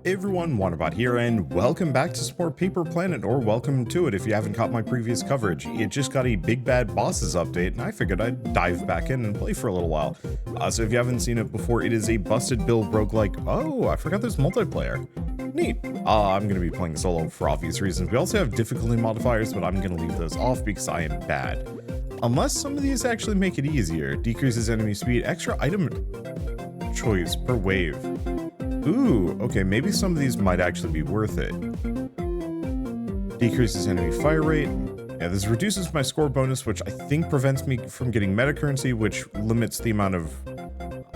Hey everyone, Wanderbot here, and welcome back to some more Paper Planet, or welcome to it if you haven't caught my previous coverage. It just got a Big Bad Bosses update, and I figured I'd dive back in and play for a little while. So if you haven't seen it before, it is a busted build roguelike. Oh, I forgot there's multiplayer. Neat. I'm going to be playing solo for obvious reasons. We also have difficulty modifiers, but I'm going to leave those off because I am bad. Unless some of these actually make it easier. Decreases enemy speed, extra item choice per wave. Ooh, okay, maybe some of these might actually be worth it. Decreases enemy fire rate. Yeah, this reduces my score bonus, which I think prevents me from getting meta currency, which limits the amount of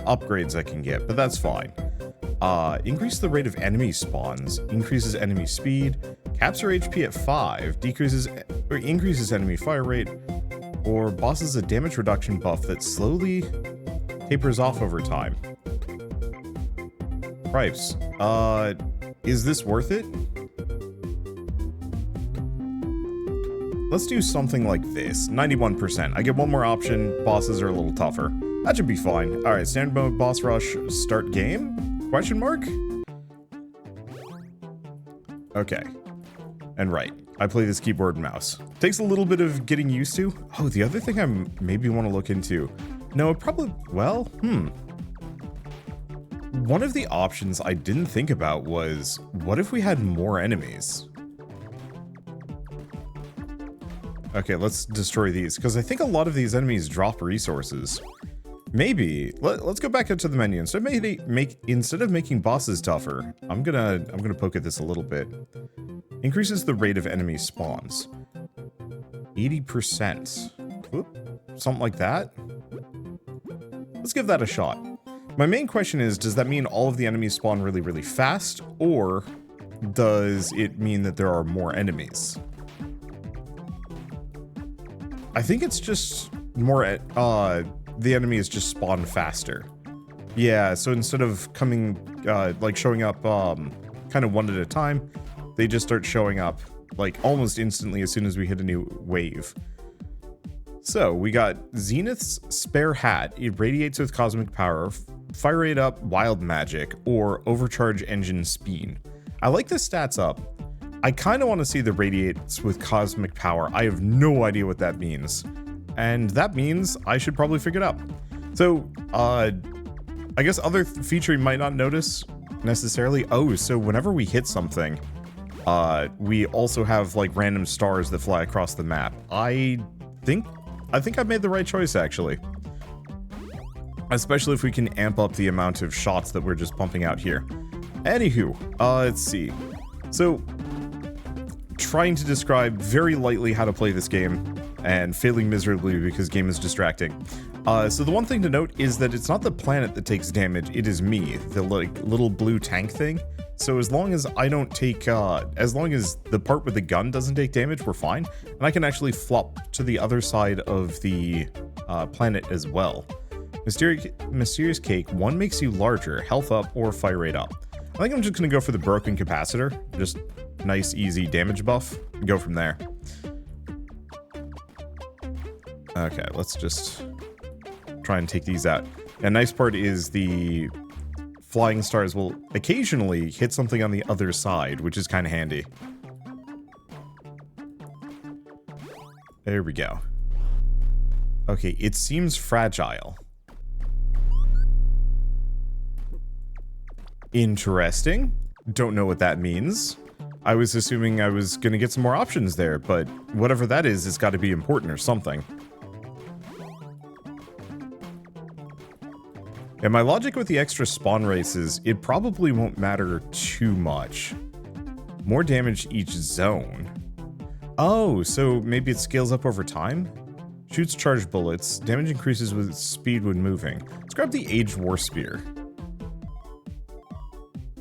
upgrades I can get, but that's fine. Increase the rate of enemy spawns, increases enemy speed, caps her HP at 5, decreases or increases enemy fire rate, or bosses a damage reduction buff that slowly tapers off over time. Price. Is this worth it? Let's do something like this. 91%. I get one more option. Bosses are a little tougher. That should be fine. Alright, standard mode, boss rush, start game? Question mark? Okay. And right. I play this keyboard and mouse. Takes a little bit of getting used to. Oh, the other thing I maybe want to look into. No, it probably... Well, one of the options I didn't think about was, what if we had more enemies? Okay, let's destroy these, because I think a lot of these enemies drop resources. Maybe, let's go back into the menu. Instead of making bosses tougher, I'm gonna poke at this a little bit. Increases the rate of enemy spawns. 80%. Whoop, something like that. Let's give that a shot. My main question is, does that mean all of the enemies spawn really, really fast, or does it mean that there are more enemies? I think it's just more, the enemies just spawn faster. Yeah, so instead of coming, like showing up, kind of one at a time, they just start showing up, like, almost instantly as soon as we hit a new wave. So, we got Zenith's Spare Hat. It radiates with cosmic power, fire rate up, wild magic, or overcharge engine speed. I like the stats up. I kind of want to see the radiates with cosmic power. I have no idea what that means. And that means I should probably figure it out. So, I guess other feature you might not notice necessarily. Oh, so whenever we hit something, we also have like random stars that fly across the map. I think I made the right choice, actually. Especially if we can amp up the amount of shots that we're just pumping out here. Anywho, let's see. So, trying to describe very lightly how to play this game, and failing miserably because game is distracting. So the one thing to note is that it's not the planet that takes damage, it is me, the like little blue tank thing. So as long as I don't take, as long as the part with the gun doesn't take damage, we're fine. And I can actually flop to the other side of the planet as well. Mysterious Cake, one makes you larger, health up, or fire rate up. I think I'm just going to go for the broken capacitor. Just nice, easy damage buff, and go from there. Okay, let's just try and take these out. And nice part is the flying stars will occasionally hit something on the other side, which is kind of handy. There we go. Okay, it seems fragile. Interesting. Don't know what that means. I was assuming I was gonna get some more options there, but whatever that is, it's gotta be important or something. And my logic with the extra spawn rates is, it probably won't matter too much. More damage each zone. Oh, so maybe it scales up over time? Shoots charged bullets. Damage increases with speed when moving. Let's grab the Aged War Spear.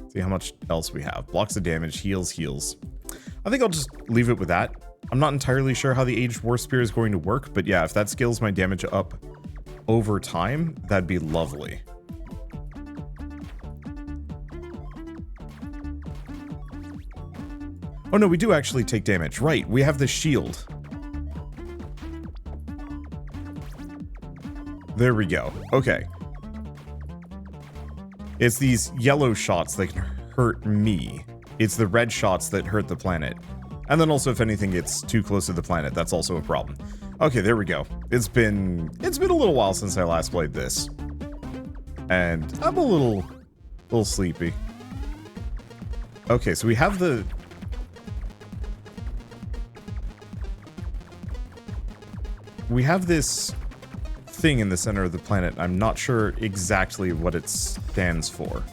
See how much else we have. Blocks the damage, heals. I think I'll just leave it with that. I'm not entirely sure how the Aged War Spear is going to work, but yeah, if that scales my damage up over time, that'd be lovely. Oh no, we do actually take damage. Right, we have the shield. There we go. Okay. It's these yellow shots that can hurt me. It's the red shots that hurt the planet. And then also, if anything gets too close to the planet, that's also a problem. Okay, there we go. It's been a little while since I last played this. And I'm a little sleepy. Okay, so we have the... We have this thing in the center of the planet. I'm not sure exactly what it stands for.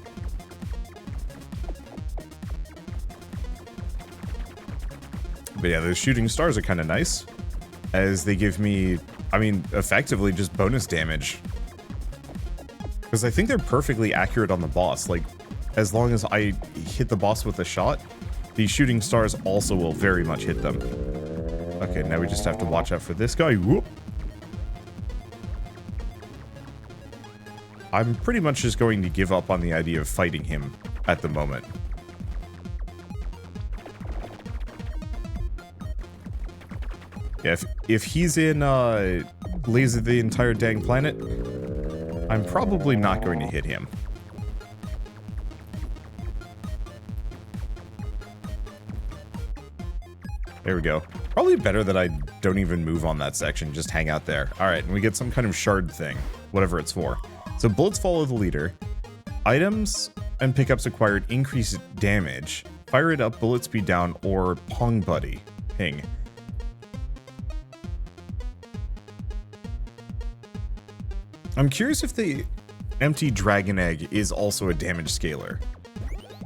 But yeah, those shooting stars are kind of nice, as they give me, I mean, effectively just bonus damage. Because I think they're perfectly accurate on the boss. Like, as long as I hit the boss with a shot, these shooting stars also will very much hit them. Okay, now we just have to watch out for this guy. Whoop. I'm pretty much just going to give up on the idea of fighting him at the moment. Yeah, if he's in laser the entire dang planet, I'm probably not going to hit him. There we go. Probably better that I don't even move on that section, just hang out there. Alright, and we get some kind of shard thing, whatever it's for. So bullets follow the leader. Items and pickups acquired increase damage. Fire it up, bullet speed down, or pong buddy. Ping. I'm curious if the empty dragon egg is also a damage scaler.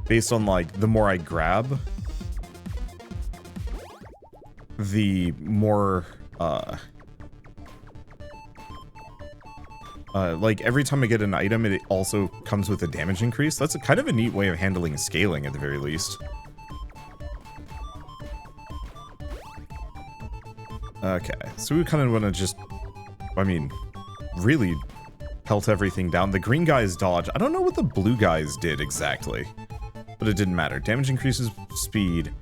Based on, like, the more I grab, the more, like, every time I get an item, it also comes with a damage increase. That's a kind of a neat way of handling scaling, at the very least. Okay, so we kind of want to just, I mean, really pelt everything down. The green guys dodge. I don't know what the blue guys did exactly, but it didn't matter. Damage increases speed.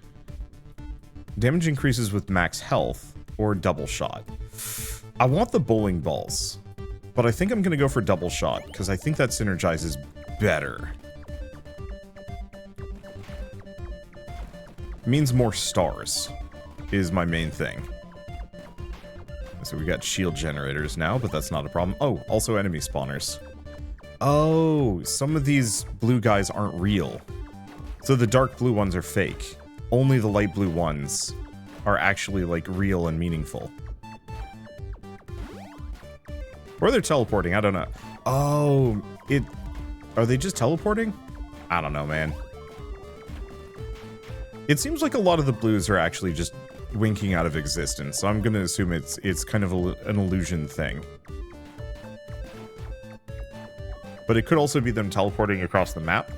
Damage increases with max health or double shot. I want the bowling balls, but I think I'm going to go for double shot because I think that synergizes better. It means more stars is my main thing. So we got shield generators now, but that's not a problem. Oh, also enemy spawners. Oh, some of these blue guys aren't real. So the dark blue ones are fake. Only the light blue ones are actually, like, real and meaningful. Or they're teleporting, I don't know. Oh, are they just teleporting? I don't know, man. It seems like a lot of the blues are actually just winking out of existence, so I'm gonna assume it's kind of an illusion thing. But it could also be them teleporting across the map.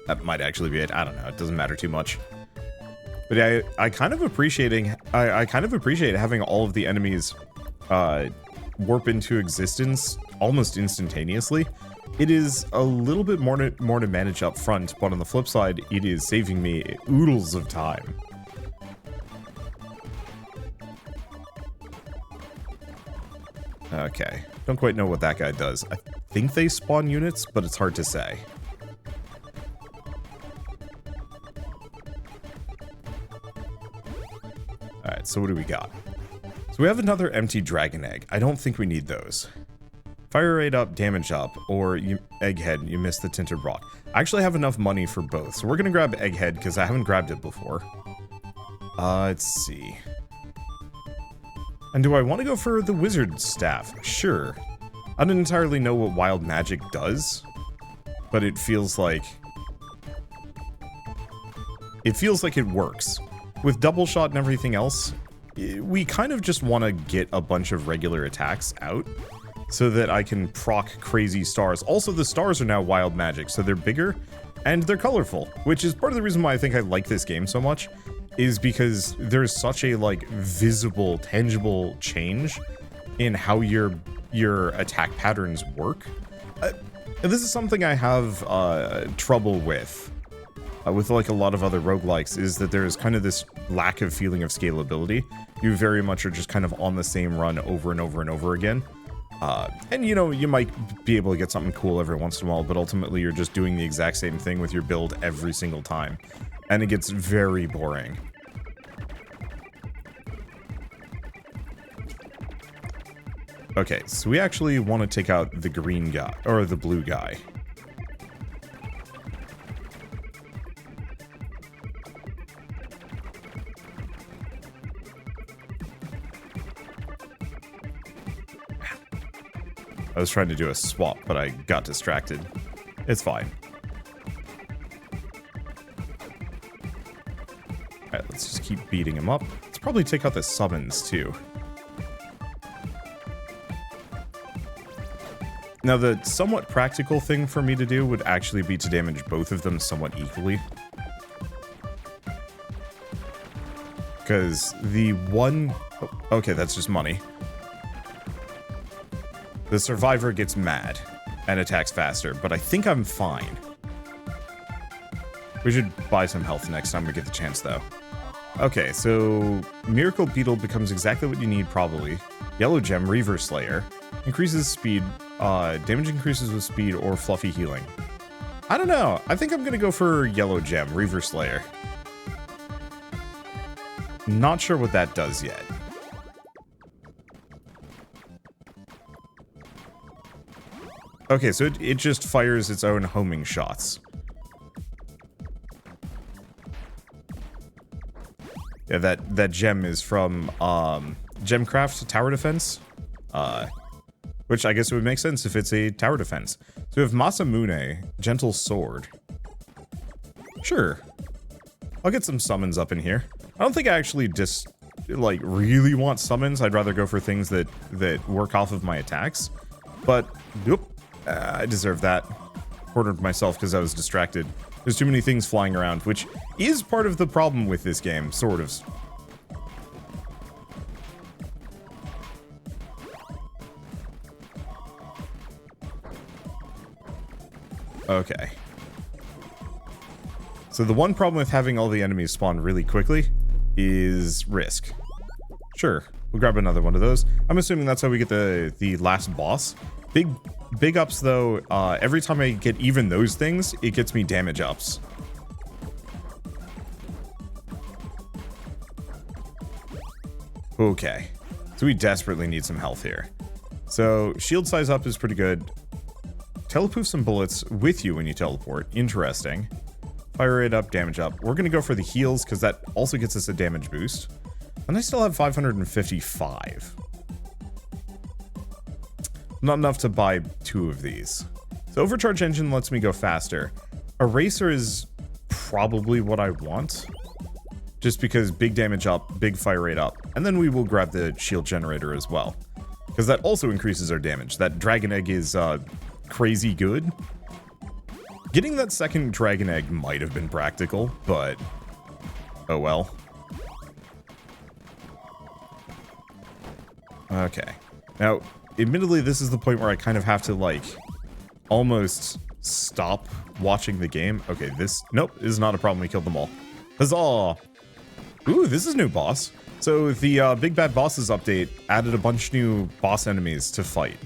That might actually be it. I don't know. It doesn't matter too much. But yeah, I kind of appreciate having all of the enemies warp into existence almost instantaneously. It is a little bit more to manage up front, but on the flip side, it is saving me oodles of time. Okay, don't quite know what that guy does. I think they spawn units, but it's hard to say. Alright, so what do we got? So we have another empty dragon egg. I don't think we need those. Fire rate up, damage up, or egghead, you missed the tinted rock. I actually have enough money for both, so we're gonna grab egghead because I haven't grabbed it before. Let's see. And do I want to go for the wizard staff? Sure. I don't entirely know what wild magic does, but it feels like it works. With double shot and everything else, we kind of just want to get a bunch of regular attacks out so that I can proc crazy stars. Also, the stars are now wild magic, so they're bigger and they're colorful, which is part of the reason why I think I like this game so much, is because there's such a, like, visible, tangible change in how your attack patterns work. This is something I have trouble with like a lot of other roguelikes, is that there's kind of this lack of feeling of scalability. You very much are just kind of on the same run over and over and over again. And you know, you might be able to get something cool every once in a while, but ultimately you're just doing the exact same thing with your build every single time. And it gets very boring. Okay, so we actually want to take out the green guy, or the blue guy. I was trying to do a swap, but I got distracted. It's fine. Alright, let's just keep beating him up. Let's probably take out the summons, too. Now, the somewhat practical thing for me to do would actually be to damage both of them somewhat equally. Because the one... Oh, okay, that's just money. The survivor gets mad and attacks faster, but I think I'm fine. We should buy some health next time we get the chance, though. Okay, so Miracle Beetle becomes exactly what you need, probably. Yellow Gem, Reaver Slayer. Increases speed, damage increases with speed or fluffy healing. I don't know. I think I'm gonna go for Yellow Gem, Reaver Slayer. Not sure what that does yet. Okay, so it just fires its own homing shots. Yeah, that gem is from Gemcraft Tower Defense. Which I guess it would make sense if it's a tower defense. So we have Masamune, Gentle Sword. Sure. I'll get some summons up in here. I don't think I actually like really want summons. I'd rather go for things that work off of my attacks. But whoop. I deserve that. Cornered myself because I was distracted. There's too many things flying around, which is part of the problem with this game, sort of. Okay. So the one problem with having all the enemies spawn really quickly is risk. Sure, we'll grab another one of those. I'm assuming that's how we get the last boss. Big ups, though, every time I get even those things, it gets me damage ups. Okay. So we desperately need some health here. So, shield size up is pretty good. Telepoof some bullets with you when you teleport. Interesting. Fire rate up, damage up. We're gonna go for the heals, because that also gets us a damage boost. And I still have 555. Not enough to buy 2 of these. So Overcharge Engine lets me go faster. Eraser is probably what I want. Just because big damage up, big fire rate up. And then we will grab the shield generator as well. Because that also increases our damage. That dragon egg is crazy good. Getting that second dragon egg might have been practical, but oh well. Okay. Now, admittedly, this is the point where I kind of have to, like, almost stop watching the game. Okay, nope, this is not a problem. We killed them all. Huzzah! Ooh, this is new boss. So the Big Bad Bosses update added a bunch new boss enemies to fight.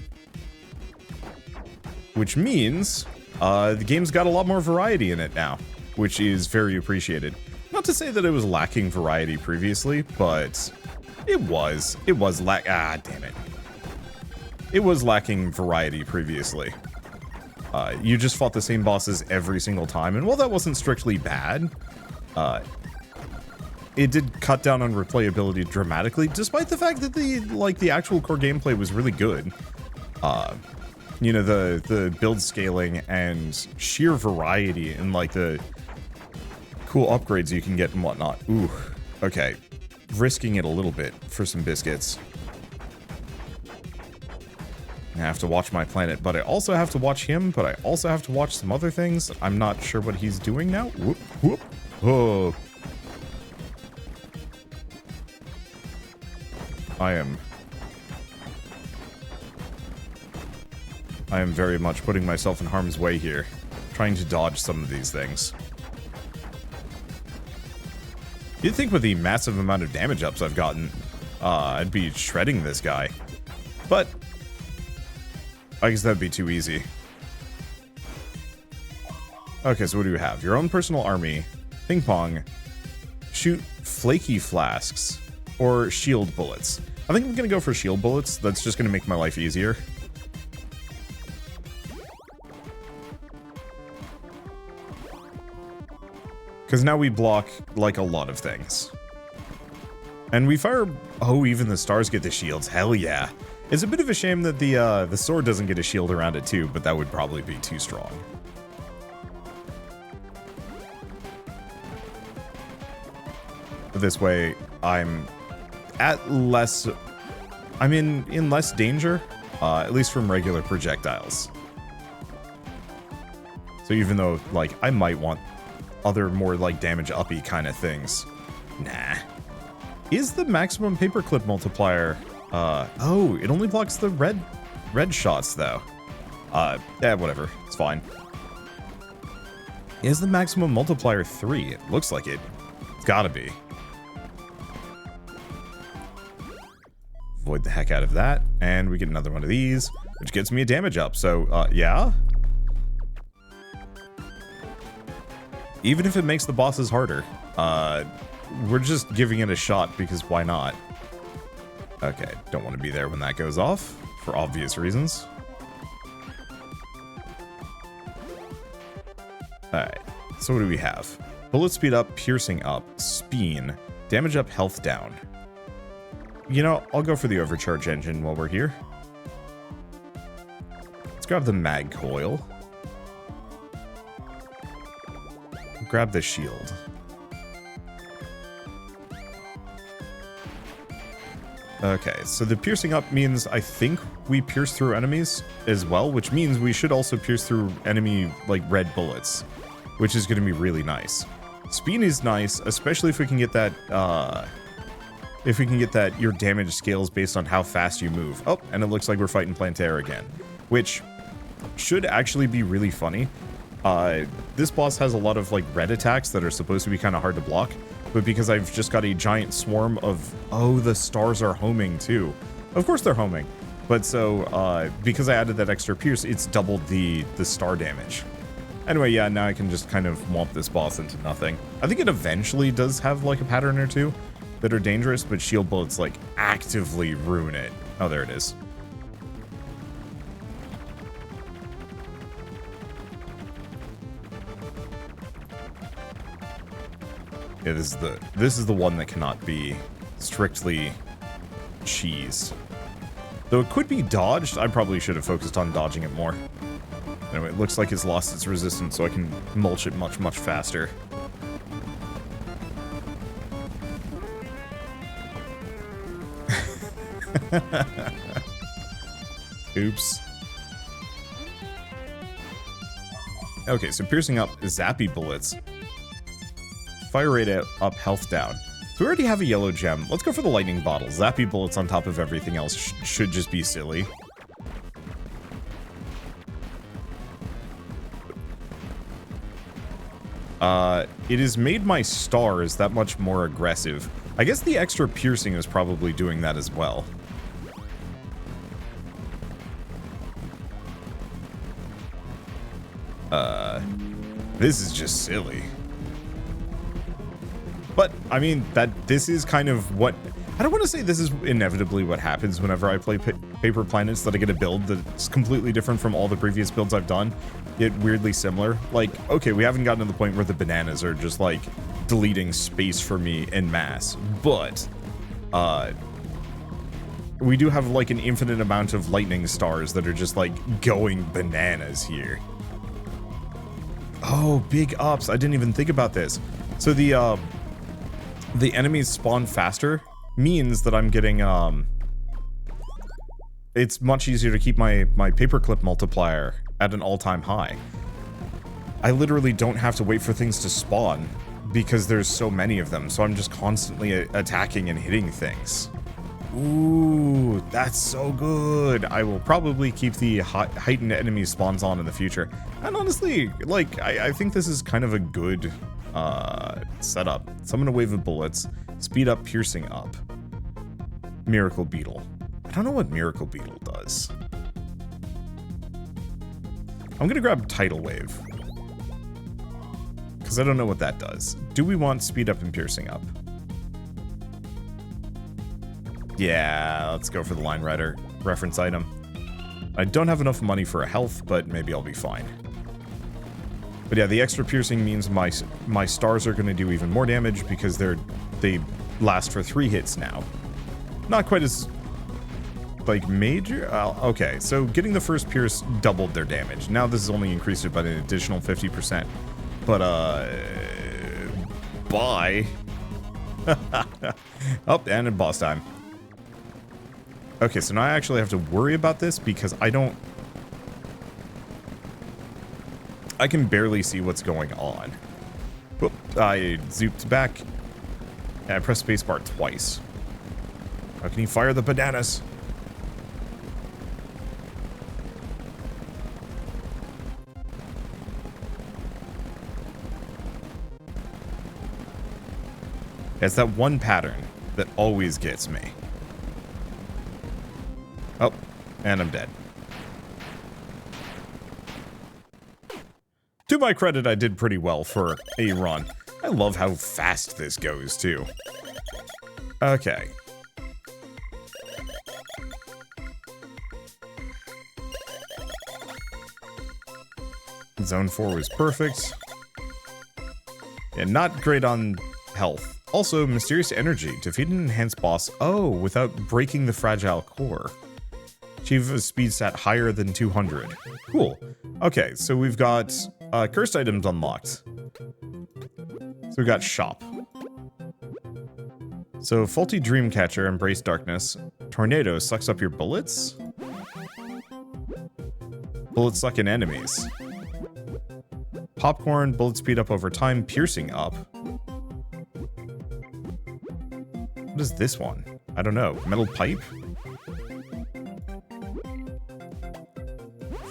Which means the game's got a lot more variety in it now, which is very appreciated. Not to say that it was lacking variety previously, but it was. It was damn it. It was lacking variety previously. You just fought the same bosses every single time, and while that wasn't strictly bad, it did cut down on replayability dramatically, despite the fact that the actual core gameplay was really good. You know, the build scaling and sheer variety and like the cool upgrades you can get and whatnot. Ooh, okay. Risking it a little bit for some biscuits. I have to watch my planet, but I also have to watch him, but I also have to watch some other things. I'm not sure what he's doing now. Whoop, whoop. Oh. I am very much putting myself in harm's way here, trying to dodge some of these things. You'd think with the massive amount of damage ups I've gotten, I'd be shredding this guy. But I guess that'd be too easy. Okay, so what do we have? Your own personal army, ping pong, shoot flaky flasks, or shield bullets. I think I'm gonna go for shield bullets. That's just gonna make my life easier. Because now we block, like, a lot of things. And we fire... Oh, even the stars get the shields. Hell yeah. It's a bit of a shame that the sword doesn't get a shield around it too, but that would probably be too strong. This way, I'm in less danger, at least from regular projectiles. So even though, like, I might want other more, like, damage uppy kind of things. Nah. Is the maximum paperclip multiplier, oh, it only blocks the red shots, though. Whatever, it's fine. Is the maximum multiplier 3? It looks like it. It's gotta be. Avoid the heck out of that, and we get another one of these, which gets me a damage up, so, yeah? Even if it makes the bosses harder, we're just giving it a shot, because why not? Okay, don't want to be there when that goes off, for obvious reasons. Alright, so what do we have? Bullet speed up, piercing up, speen, damage up, health down. You know, I'll go for the overcharge engine while we're here. Let's grab the mag coil. Grab the shield. Okay, so the piercing up means I think we pierce through enemies as well, which means we should also pierce through enemy, like, red bullets, which is going to be really nice. Speen is nice, especially if we can get that, your damage scales based on how fast you move. Oh, and it looks like we're fighting Plantair again, which should actually be really funny. This boss has a lot of, like, red attacks that are supposed to be kind of hard to block, but because I've just got a giant swarm of... Oh, the stars are homing, too. Of course they're homing. But so, because I added that extra pierce, it's doubled the star damage. Anyway, yeah, now I can just kind of womp this boss into nothing. I think it eventually does have, like, a pattern or two that are dangerous, but shield bullets, like, actively ruin it. Oh, there it is. Yeah, this is the one that cannot be strictly cheesed. Though it could be dodged, I probably should have focused on dodging it more. Anyway, it looks like it's lost its resistance, so I can mulch it much, much faster. Oops. Okay, so piercing up zappy bullets. Fire rate up, health down. So we already have a yellow gem. Let's go for the lightning bottle. Zappy bullets on top of everything else should just be silly. It has made my stars that much more aggressive. I guess the extra piercing is probably doing that as well. This is just silly. But, I mean, this is kind of what... I don't want to say this is inevitably what happens whenever I play Paper Planets, that I get a build that's completely different from all the previous builds I've done, yet weirdly similar. Like, okay, we haven't gotten to the point where the bananas are just, like, deleting space for me en masse, but, we do have, like, an infinite amount of lightning stars that are just, like, going bananas here. Oh, big ups. I didn't even think about this. So the enemies spawn faster means that I'm getting, it's much easier to keep my paperclip multiplier at an all-time high. I literally don't have to wait for things to spawn because there's so many of them, so I'm just constantly attacking and hitting things. Ooh, that's so good. I will probably keep the heightened enemy spawns on in the future. And honestly, like, I think this is kind of a good setup. Summon a wave of bullets, speed up, piercing up. Miracle Beetle. I don't know what Miracle Beetle does. I'm gonna grab Tidal Wave. Because I don't know what that does. Do we want Speed Up and Piercing Up? Yeah, let's go for the Line Rider reference item. I don't have enough money for a health, but maybe I'll be fine. But yeah, the extra piercing means my stars are going to do even more damage because they last for 3 hits now. Not quite as like major. Okay, so getting the first pierce doubled their damage. Now this has only increased it by an additional 50%. But bye. Oh, and in boss time. Okay, so now I actually have to worry about this because I can barely see what's going on. Whoop, I zooped back and I pressed spacebar twice. How can you fire the bananas? It's that one pattern that always gets me. Oh, and I'm dead. To my credit, I did pretty well for a run. I love how fast this goes, too. Okay. Zone 4 was perfect. Yeah, not great on health. Also, Mysterious Energy. Defeat an enhanced boss. Oh, without breaking the fragile core. Achieve a speed stat higher than 200. Cool. Okay, so we've got cursed items unlocked. So we got Shop. So Faulty Dreamcatcher, Embrace Darkness. Tornado sucks up your bullets. Bullets suck in enemies. Popcorn, bullet speed up over time, piercing up. What is this one? I don't know. Metal pipe?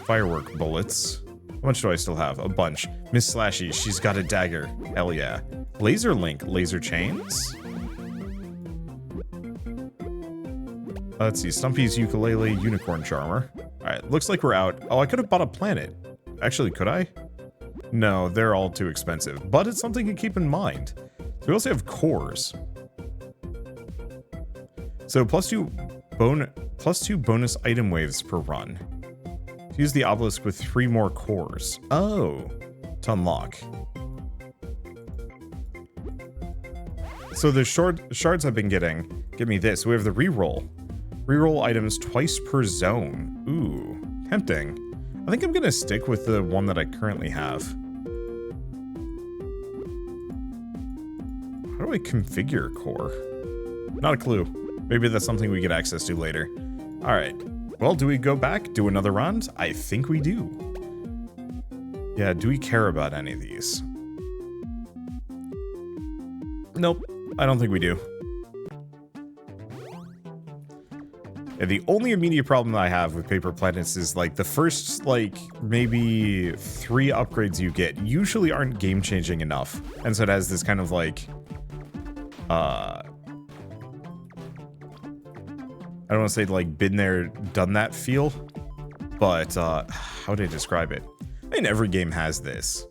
Firework bullets. How much do I still have? A bunch. Miss Slashy, she's got a dagger. Hell yeah. Laser Link, laser chains? Let's see. Stumpy's ukulele, unicorn charmer. Alright, looks like we're out. Oh, I could have bought a planet. Actually, could I? No, they're all too expensive. But it's something to keep in mind. So we also have cores. So plus two bonus item waves per run. Use the obelisk with 3 more cores. Oh, to unlock. So the shards I've been getting, give me this. We have the reroll. Reroll items twice per zone. Ooh, tempting. I think I'm gonna stick with the one that I currently have. How do I configure core? Not a clue. Maybe that's something we get access to later. All right. Well, do we go back, do another round? I think we do. Yeah, do we care about any of these? Nope, I don't think we do. Yeah, the only immediate problem that I have with Paper Planets is like the first like maybe 3 upgrades you get usually aren't game-changing enough. And so it has this kind of like I don't want to say like been there, done that feel, but how do I describe it? I mean, every game has this.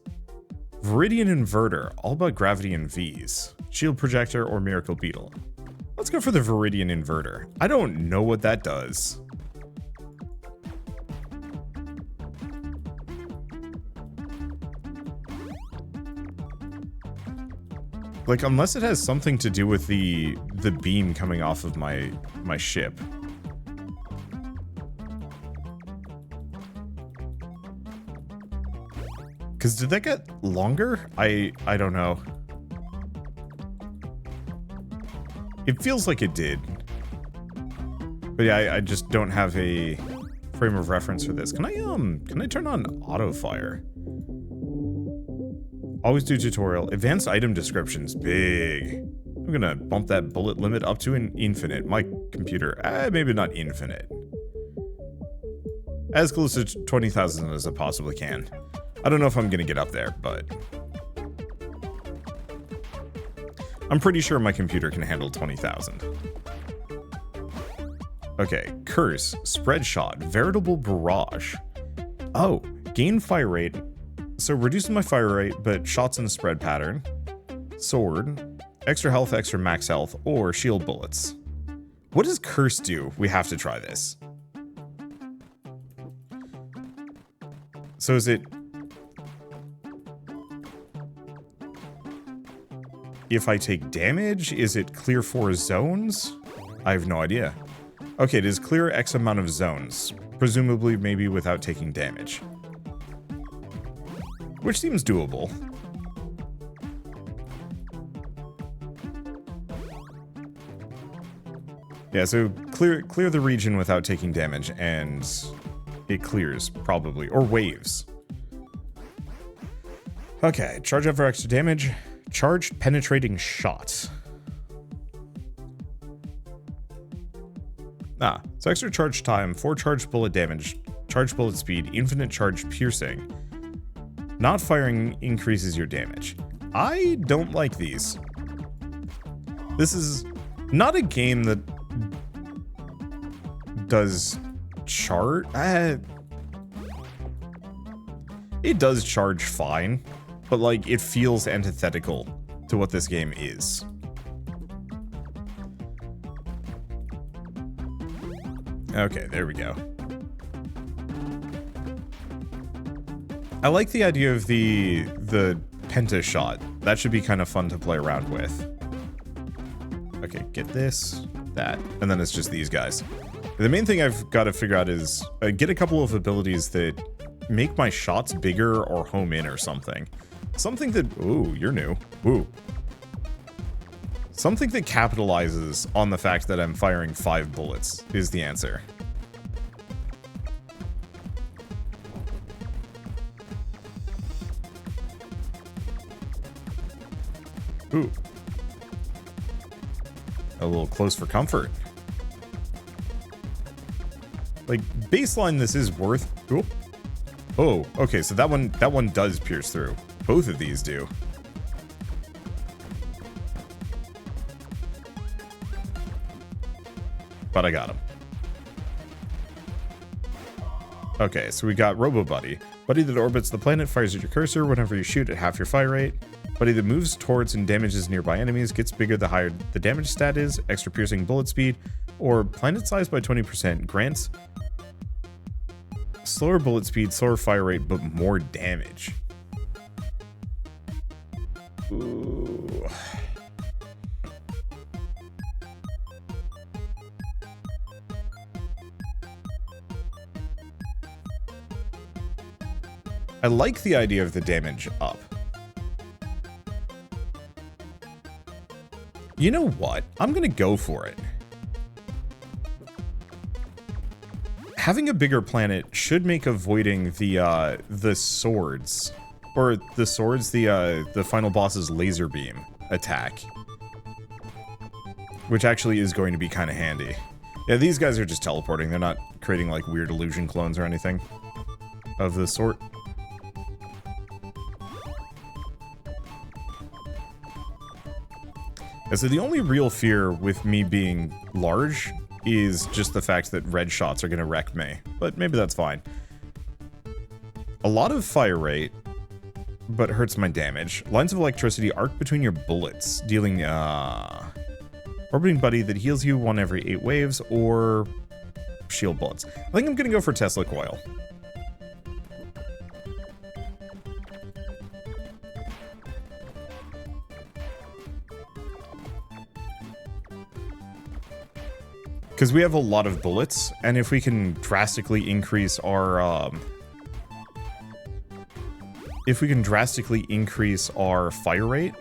Viridian Inverter, all about gravity and V's. Shield Projector or Miracle Beetle. Let's go for the Viridian Inverter. I don't know what that does. Like, unless it has something to do with the beam coming off of my ship. Because did that get longer? I don't know. It feels like it did. But yeah, I just don't have a frame of reference for this. Can I turn on auto fire? Always do tutorial. Advanced item descriptions. Big. I'm gonna bump that bullet limit up to an infinite. My computer, maybe not infinite. As close to 20,000 as I possibly can. I don't know if I'm gonna get up there, but I'm pretty sure my computer can handle 20,000. Okay, Curse, Spread Shot, Veritable Barrage. Oh, Gain fire rate. So reduces my fire rate, but shots in the spread pattern. Sword. Extra health, extra max health, or shield bullets. What does curse do? We have to try this. So is it... if I take damage, is it clear 4 zones? I have no idea. Okay, it is clear X amount of zones. Presumably maybe without taking damage. Which seems doable. Yeah, so clear the region without taking damage, and it clears, probably. Or waves. Okay, charge up for extra damage. Charged penetrating shot. So extra charge time, 4 charged bullet damage, charged bullet speed, infinite charge piercing. Not firing increases your damage. I don't like these. This is not a game that does charge. It does charge fine, but like it feels antithetical to what this game is. Okay, there we go. I like the idea of the penta shot. That should be kind of fun to play around with. Okay, get this, that, and then it's just these guys. The main thing I've got to figure out is get a couple of abilities that make my shots bigger or home in or something. Something that... ooh, you're new. Ooh. Something that capitalizes on the fact that I'm firing 5 bullets is the answer. Ooh. A little close for comfort. Like, baseline this is worth... ooh. Oh, okay, so that one does pierce through. Both of these do. But I got him. Okay, so we got Robo Buddy. Buddy that orbits the planet fires at your cursor whenever you shoot at half your fire rate. Buddy that moves towards and damages nearby enemies gets bigger the higher the damage stat is, extra piercing bullet speed, or planet size by 20%. Grants slower bullet speed, slower fire rate, but more damage. Ooh. I like the idea of the damage up. You know what? I'm gonna go for it. Having a bigger planet should make avoiding the swords, or the final boss's laser beam attack, which actually is going to be kind of handy. Yeah, these guys are just teleporting. They're not creating like weird illusion clones or anything of the sort. And so the only real fear with me being large is just the fact that red shots are going to wreck me. But maybe that's fine. A lot of fire rate, but hurts my damage. Lines of electricity arc between your bullets, dealing orbiting buddy that heals you 1 every 8 waves, or shield bullets. I think I'm going to go for Tesla coil. Because we have a lot of bullets, and if we can drastically increase our, fire rate,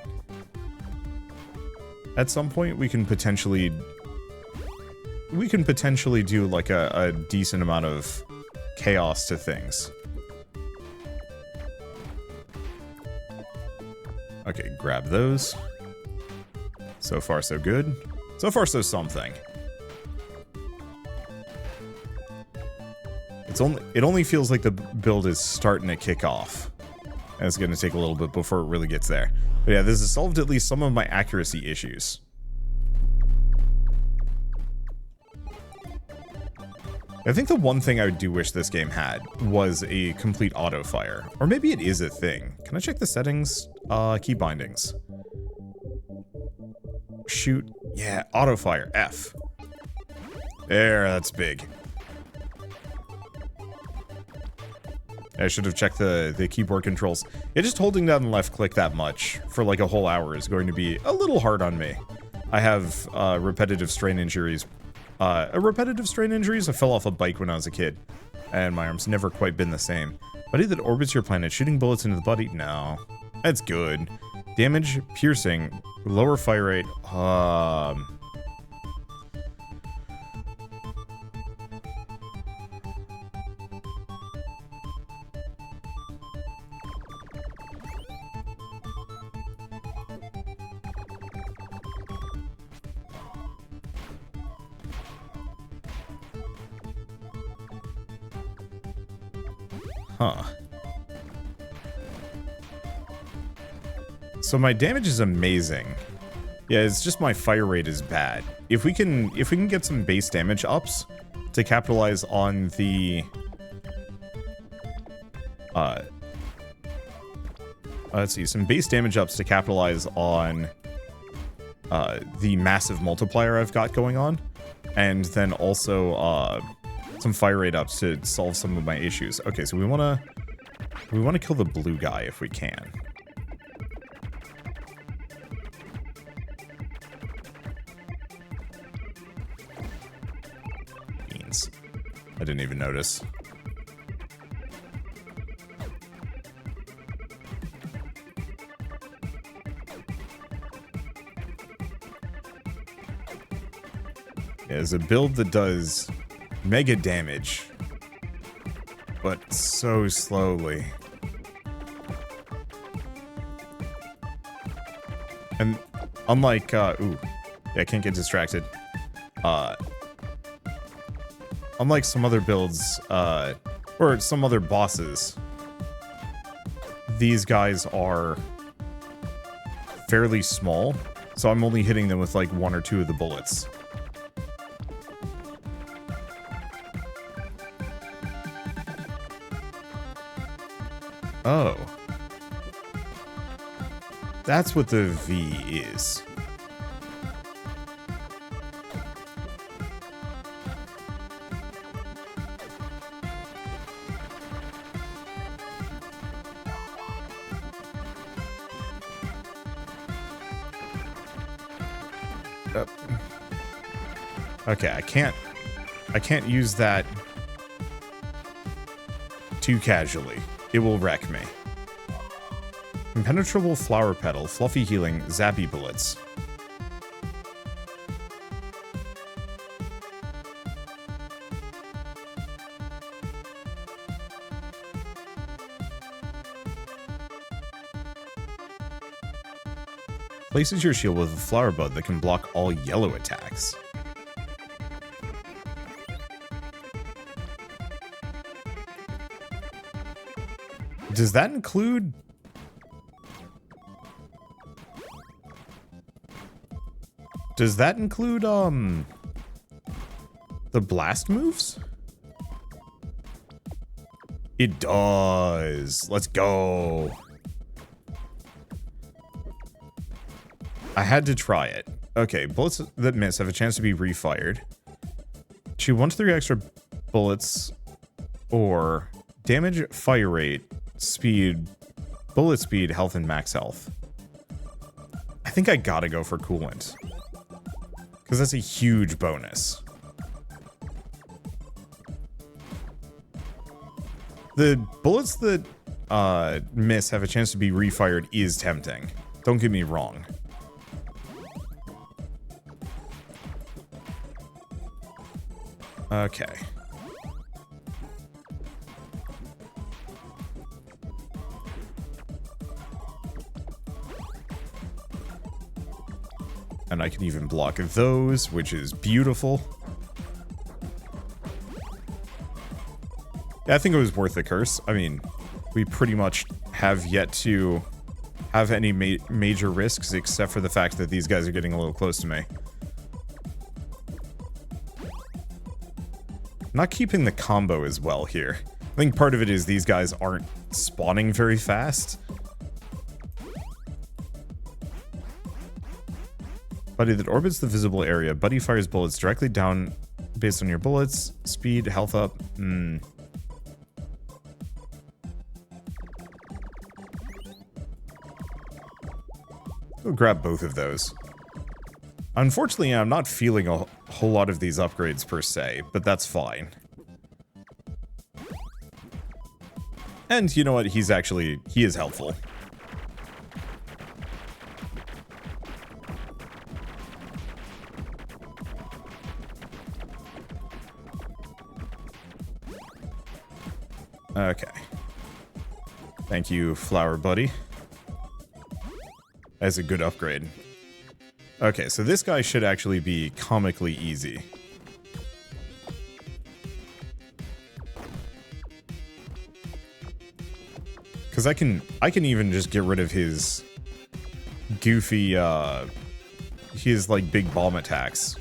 at some point we can potentially do like a decent amount of chaos to things. Okay, grab those. So far so good. So far so something. It only feels like the build is starting to kick off. And it's going to take a little bit before it really gets there. But yeah, this has solved at least some of my accuracy issues. I think the one thing I do wish this game had was a complete auto fire. Or maybe it is a thing. Can I check the settings? Key bindings. Shoot. Yeah, auto fire. F. There, that's big. I should have checked the keyboard controls. Yeah, just holding down the left click that much for like a whole hour is going to be a little hard on me. I have repetitive strain injuries. I fell off a bike when I was a kid, and my arm's never quite been the same. Buddy that orbits your planet, shooting bullets into the body? No. That's good. Damage, piercing, lower fire rate. Huh. So my damage is amazing. Yeah, it's just my fire rate is bad. If we can get some base damage ups to capitalize on the let's see, some base damage ups to capitalize on the massive multiplier I've got going on, and then also some fire rate ups to solve some of my issues. Okay, so we wanna kill the blue guy if we can. Beans. I didn't even notice. There's a build that does mega damage, but so slowly. And unlike, ooh, yeah, I can't get distracted. Unlike some other builds, or some other bosses, these guys are fairly small, so I'm only hitting them with like 1 or 2 of the bullets. Oh. That's what the V is. Okay, I can't use that too casually. It will wreck me. Impenetrable flower petal, fluffy healing, zappy bullets. Places your shield with a flower bud that can block all yellow attacks. Does that include... Does that include, the blast moves? It does. Let's go. I had to try it. Okay, bullets that miss have a chance to be refired. Shoot 1 to 3 extra bullets, or damage, fire rate, speed, bullet speed, health, and max health. I think I gotta go for coolant, because that's a huge bonus. The bullets that miss have a chance to be refired is tempting. Don't get me wrong. Okay. And I can even block those, which is beautiful. Yeah, I think it was worth the curse. I mean, we pretty much have yet to have any major risks, except for the fact that these guys are getting a little close to me. Not keeping the combo as well here. I think part of it is these guys aren't spawning very fast. Buddy that orbits the visible area. Buddy fires bullets directly down based on your bullets. Speed, health up. We'll grab both of those. Unfortunately, I'm not feeling a whole lot of these upgrades per se, but that's fine. And you know what? He is helpful. Okay. Thank you, Flower Buddy. That's a good upgrade. Okay, so this guy should actually be comically easy. Because I can even just get rid of his goofy, his like big bomb attacks.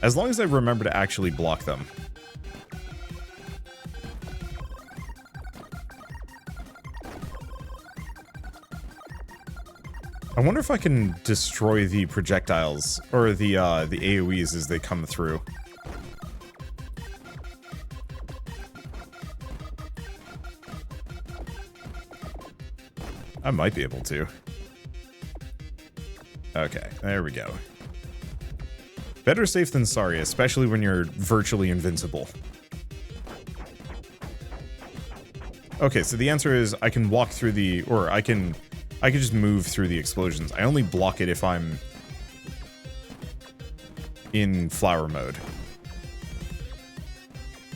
As long as I remember to actually block them. I wonder if I can destroy the projectiles, or the AoEs as they come through. I might be able to. Okay, there we go. Better safe than sorry, especially when you're virtually invincible. Okay, so the answer is I can walk through the, or I can just move through the explosions. I only block it if I'm in flower mode.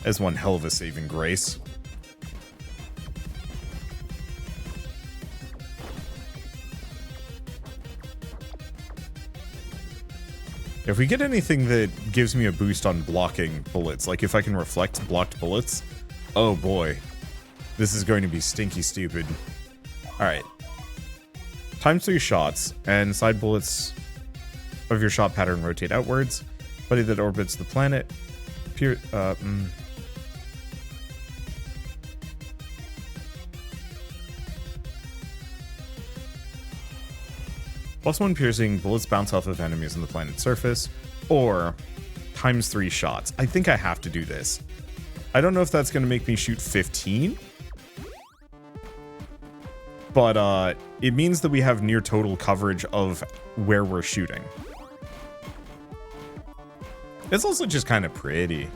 As one hell of a saving grace. If we get anything that gives me a boost on blocking bullets, like if I can reflect blocked bullets, oh boy. This is going to be stinky stupid. Alright. Times 3 shots, and side bullets of your shot pattern rotate outwards. Buddy that orbits the planet. +1 piercing, bullets bounce off of enemies on the planet's surface, or times 3 shots. I think I have to do this. I don't know if that's going to make me shoot 15, but it means that we have near total coverage of where we're shooting. It's also just kind of pretty.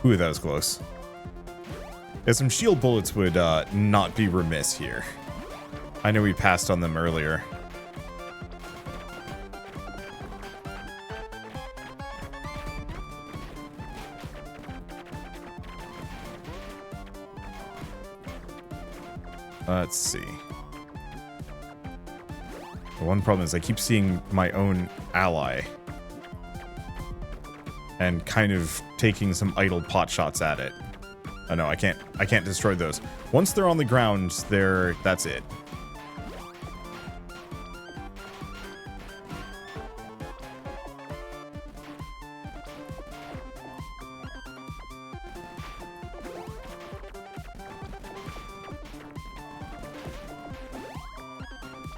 Ooh, that was close. Yeah, some shield bullets would not be remiss here. I know we passed on them earlier. Let's see. The one problem is I keep seeing my own ally and kind of taking some idle pot shots at it. Oh no, I can't destroy those. Once they're on the ground, that's it.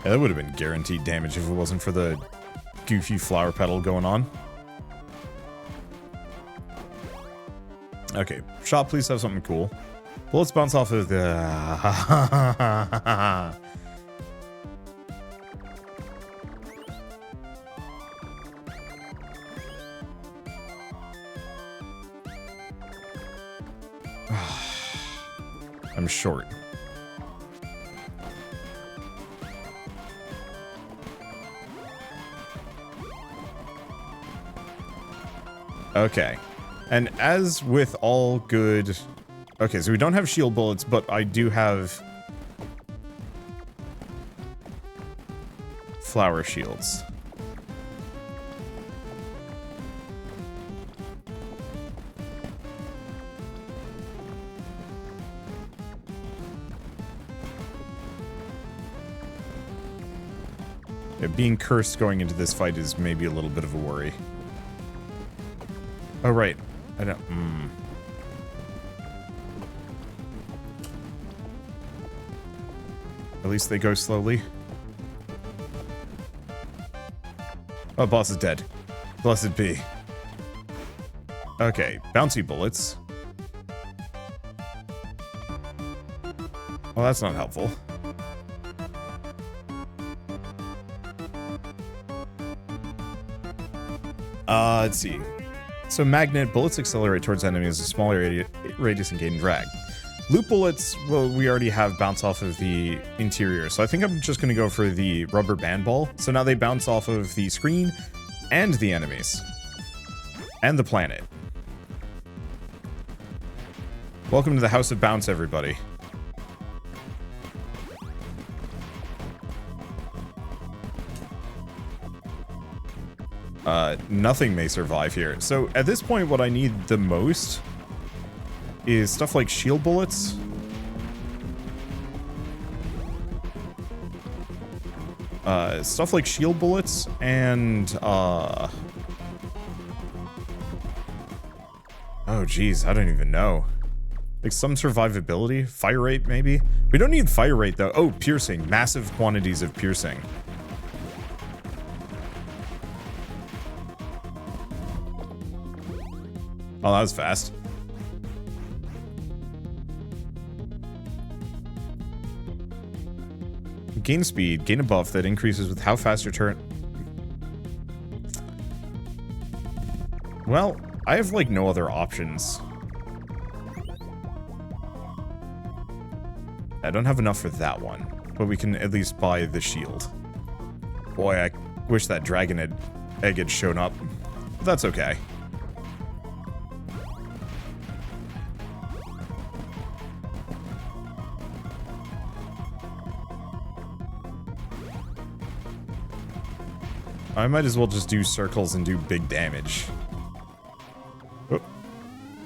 Yeah, that would have been guaranteed damage if it wasn't for the goofy flower petal going on. Okay, shop, please have something cool. Bullets bounce off of the... I'm short. Okay. And as with all good... Okay, so we don't have shield bullets, but I do have... flower shields. Yeah, being cursed going into this fight is maybe a little bit of a worry. Oh, right. I don't... At least they go slowly. Oh, boss is dead. Blessed be. Okay, bouncy bullets. Well, that's not helpful. Let's see. So magnet bullets accelerate towards enemies a smaller radius and gain drag. Loop bullets, well, we already have bounce off of the interior, so I think I'm just going to go for the rubber band ball. So now they bounce off of the screen and the enemies. And the planet. Welcome to the House of Bounce, everybody. Nothing may survive here. So at this point, what I need the most is stuff like shield bullets. Stuff like shield bullets and, oh geez, I don't even know. Like some survivability? Fire rate, maybe? We don't need fire rate, though. Oh, piercing. Massive quantities of piercing. Oh, that was fast. Gain speed. Gain a buff that increases with how fast your turn... Well, I have, like, no other options. I don't have enough for that one, but we can at least buy the shield. Boy, I wish that dragon egg had shown up. But that's okay. I might as well just do circles and do big damage. Oh.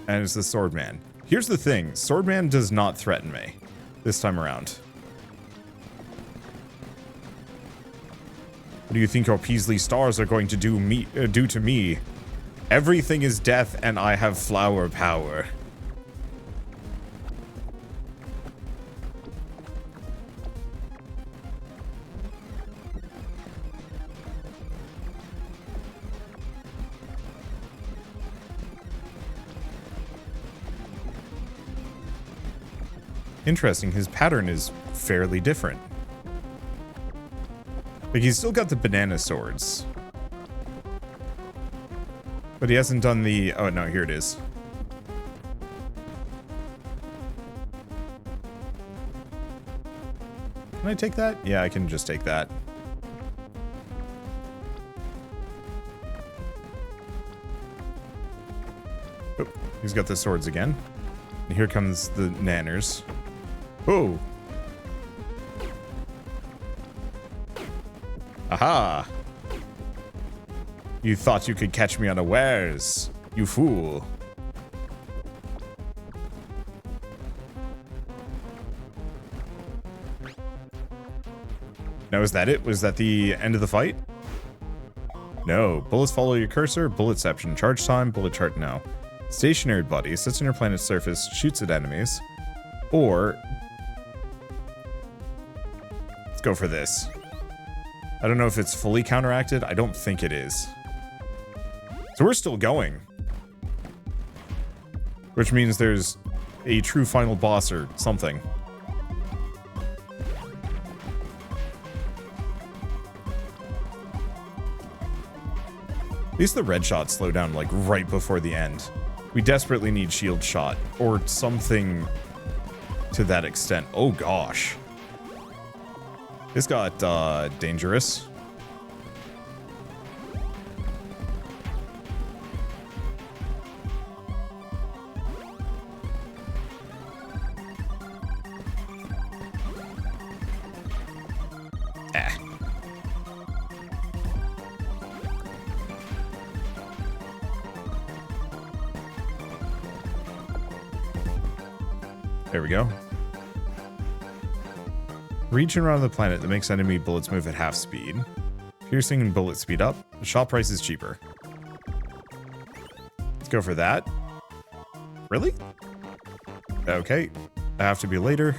And it's the Swordman. Here's the thing. Swordman does not threaten me this time around. What do you think your Peasley stars are going to do to me? Everything is death and I have flower power. Interesting, his pattern is fairly different. Like, he's still got the banana swords. But he hasn't done the... Oh, no, here it is. Can I take that? Yeah, I can just take that. Oh, he's got the swords again. And here comes the nanners. Oh! Aha! You thought you could catch me unawares, you fool. Now, is that it? Was that the end of the fight? No. Bullets follow your cursor. Bulletception. Charge time. Bullet chart. No. Stationary body. Sits on your planet's surface. Shoots at enemies. Or... let's go for this. I don't know if it's fully counteracted. I don't think it is. So we're still going. Which means there's a true final boss or something. At least the red shots slow down like right before the end. We desperately need shield shot or something to that extent. Oh gosh. This got dangerous. There we go. Region around the planet that makes enemy bullets move at half speed. Piercing and bullet speed up. The shop price is cheaper. Let's go for that. Really? Okay. I have to be later.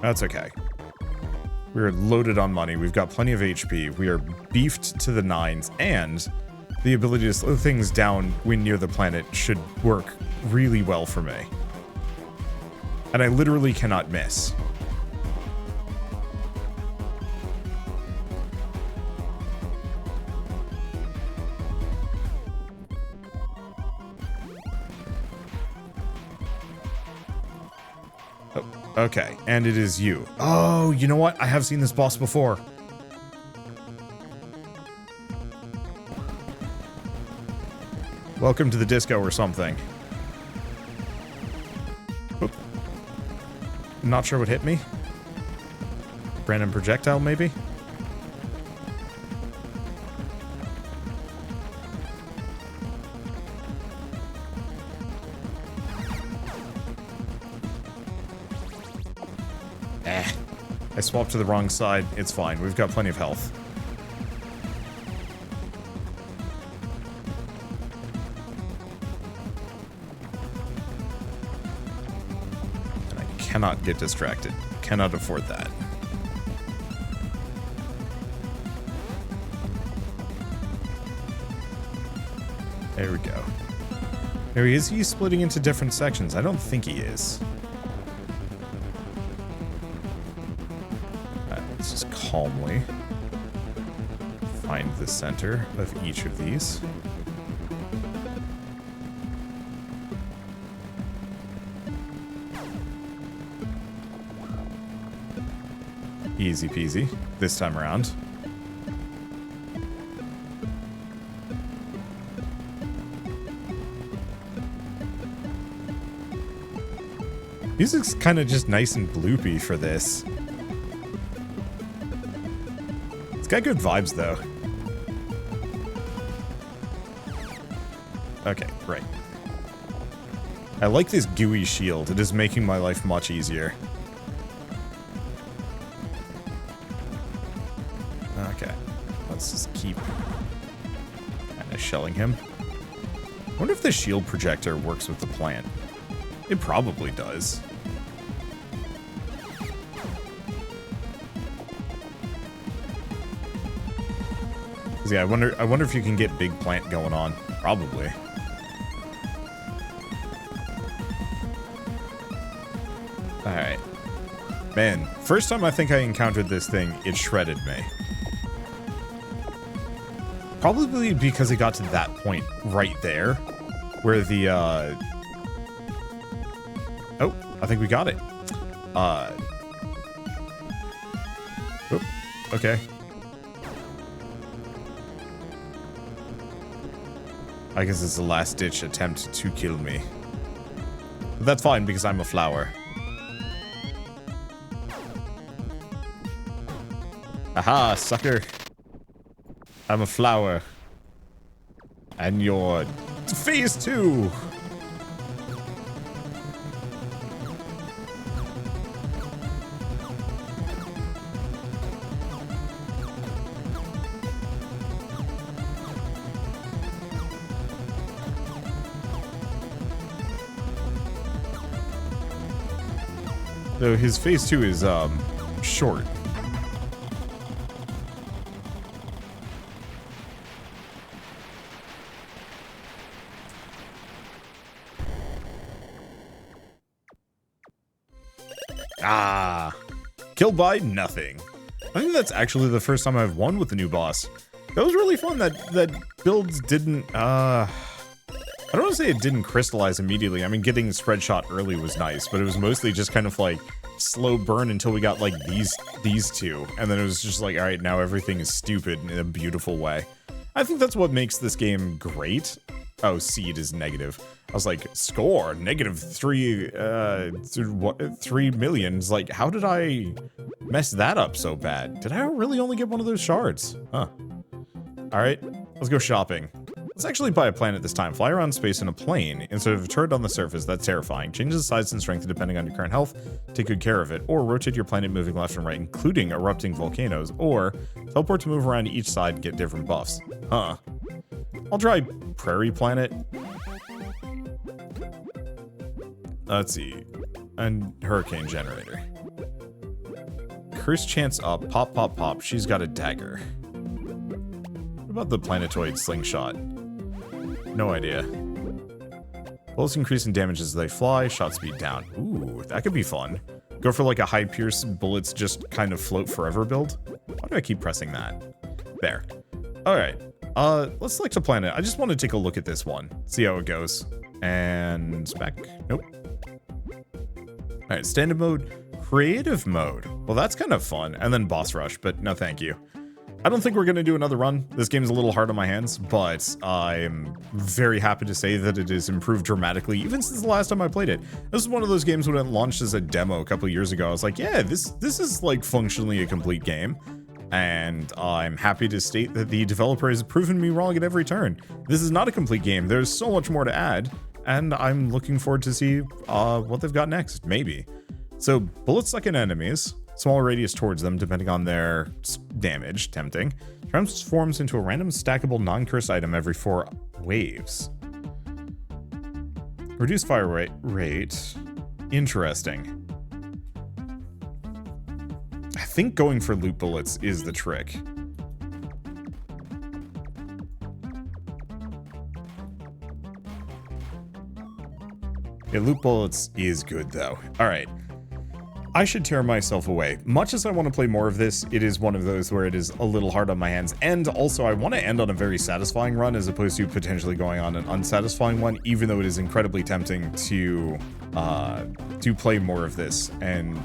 That's okay. We're loaded on money. We've got plenty of HP. We are beefed to the nines, and the ability to slow things down when near the planet should work really well for me. And I literally cannot miss. Okay, and it is you. Oh, you know what? I have seen this boss before. Welcome to the disco or something. Oop. Not sure what hit me. Random projectile, maybe? I swapped to the wrong side. It's fine. We've got plenty of health. And I cannot get distracted. Cannot afford that. There we go. There he is. He's splitting into different sections. I don't think he is. Let's just calmly find the center of each of these. Easy peasy this time around. Music's kind of just nice and bloopy for this. It's got good vibes, though. Okay, great. I like this gooey shield. It is making my life much easier. Okay, let's just keep kind of shelling him. I wonder if the shield projector works with the plant. It probably does. Yeah, I wonder if you can get big plant going on. Probably. Alright. Man, first time I think I encountered this thing, it shredded me. Probably because it got to that point right there, where the, Oh, I think we got it. Oop, okay. I guess it's a last-ditch attempt to kill me. But that's fine, because I'm a flower. Aha, sucker. I'm a flower. And you're phase 2. Though his phase 2 is, short. Ah! Killed by nothing. I think that's actually the first time I've won with the new boss. That was really fun. That builds didn't, I don't want to say it didn't crystallize immediately. I mean, getting spread shot early was nice, but it was mostly just kind of like slow burn until we got like these two. And then it was just like, all right, now everything is stupid in a beautiful way. I think that's what makes this game great. Oh, seed is negative. I was like, score, negative 3 million. It's like, how did I mess that up so bad? Did I really only get one of those shards? Huh. All right, let's go shopping. Let's actually buy a planet this time. Fly around space in a plane instead of a turret on the surface. That's terrifying. Change the size and strength depending on your current health. Take good care of it. Or rotate your planet moving left and right, including erupting volcanoes. Or teleport to move around each side and get different buffs. Huh. I'll try Prairie Planet. Let's see. And Hurricane Generator. Curse chance up. Pop, pop, pop. She's got a dagger. What about the planetoid slingshot? No idea. Bullets increase in damage as they fly. Shot speed down. Ooh, that could be fun. Go for like a high pierce bullets just kind of float forever build. Why do I keep pressing that? There. Alright. Let's select a planet. I just want to take a look at this one. See how it goes. And spec. Nope. Alright, standard mode. Creative mode. Well, that's kind of fun. And then boss rush, but no thank you. I don't think we're going to do another run. This game is a little hard on my hands, but I'm very happy to say that it has improved dramatically, even since the last time I played it. This is one of those games when it launched as a demo a couple years ago. I was like, yeah, this is like functionally a complete game. And I'm happy to state that the developer has proven me wrong at every turn. This is not a complete game. There's so much more to add, and I'm looking forward to see what they've got next, maybe. So, bullets suck in enemies. Small radius towards them, depending on their damage, tempting. Transforms into a random stackable non-cursed item every 4 waves. Reduce fire rate. Interesting. I think going for loot bullets is the trick. Yeah, loot bullets is good though. Alright. I should tear myself away. Much as I want to play more of this, it is one of those where it is a little hard on my hands. And also, I want to end on a very satisfying run as opposed to potentially going on an unsatisfying one, even though it is incredibly tempting to play more of this and,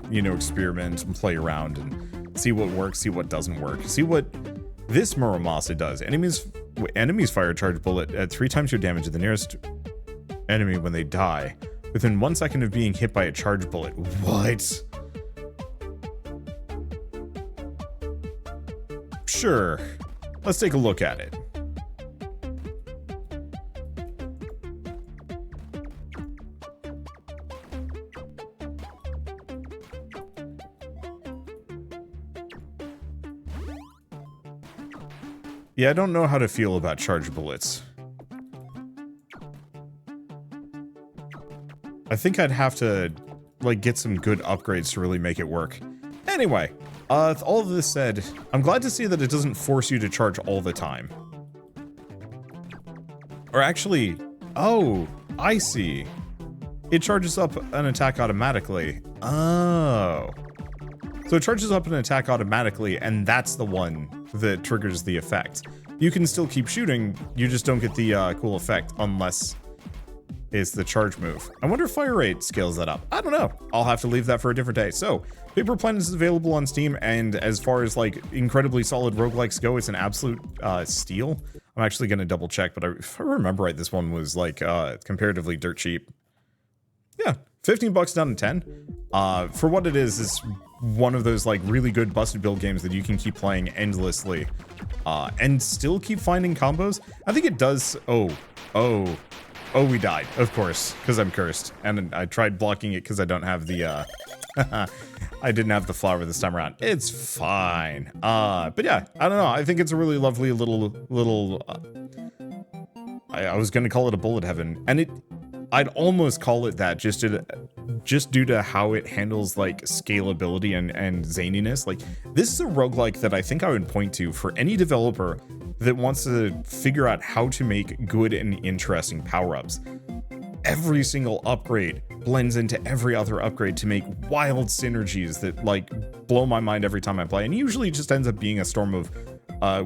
you know, experiment and play around and see what works, see what doesn't work, see what this Muramasa does. Enemies fire a charged bullet at 3 times your damage of the nearest enemy when they die. Within 1 second of being hit by a charged bullet. What? Sure. Let's take a look at it. Yeah, I don't know how to feel about charged bullets. I think I'd have to, like, get some good upgrades to really make it work. Anyway, with all of this said, I'm glad to see that it doesn't force you to charge all the time. Or actually, oh, I see. It charges up an attack automatically. Oh. So it charges up an attack automatically, and that's the one that triggers the effect. You can still keep shooting, you just don't get the cool effect unless it's the charge move. I wonder if fire rate scales that up. I don't know. I'll have to leave that for a different day. So, Paper Planet is available on Steam, and as far as like incredibly solid roguelikes go, it's an absolute steal. I'm actually going to double check, but if I remember right, this one was like comparatively dirt cheap. Yeah, 15 bucks down to 10. For what it is one of those like really good busted build games that you can keep playing endlessly and still keep finding combos. I think it does. Oh, we died, of course, because I'm cursed. And I tried blocking it because I don't have the, I didn't have the flower this time around. It's fine. But yeah, I don't know. I think it's a really lovely little, I was going to call it a bullet heaven. And I'd almost call it that just due to how it handles like scalability and zaniness. Like, this is a roguelike that I think I would point to for any developer that wants to figure out how to make good and interesting power-ups. Every single upgrade blends into every other upgrade to make wild synergies that like blow my mind every time I play, and usually it just ends up being a storm of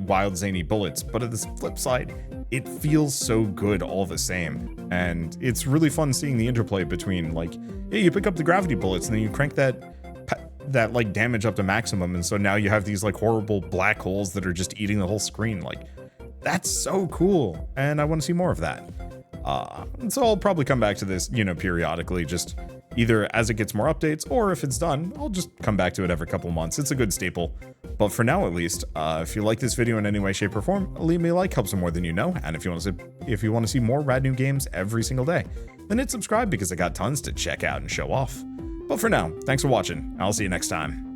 wild zany bullets. But at the flip side, it feels so good all the same, and it's really fun seeing the interplay between like, yeah, you pick up the gravity bullets and then you crank that like damage up to maximum, and so now you have these like horrible black holes that are just eating the whole screen. Like, that's so cool, and I want to see more of that. So I'll probably come back to this, you know, periodically, just either as it gets more updates, or if it's done, I'll just come back to it every couple months. It's a good staple. But for now, at least, if you like this video in any way, shape, or form, leave me a like, helps me more than you know. And if you want to see more rad new games every single day, then hit subscribe because I got tons to check out and show off. But for now, thanks for watching. I'll see you next time.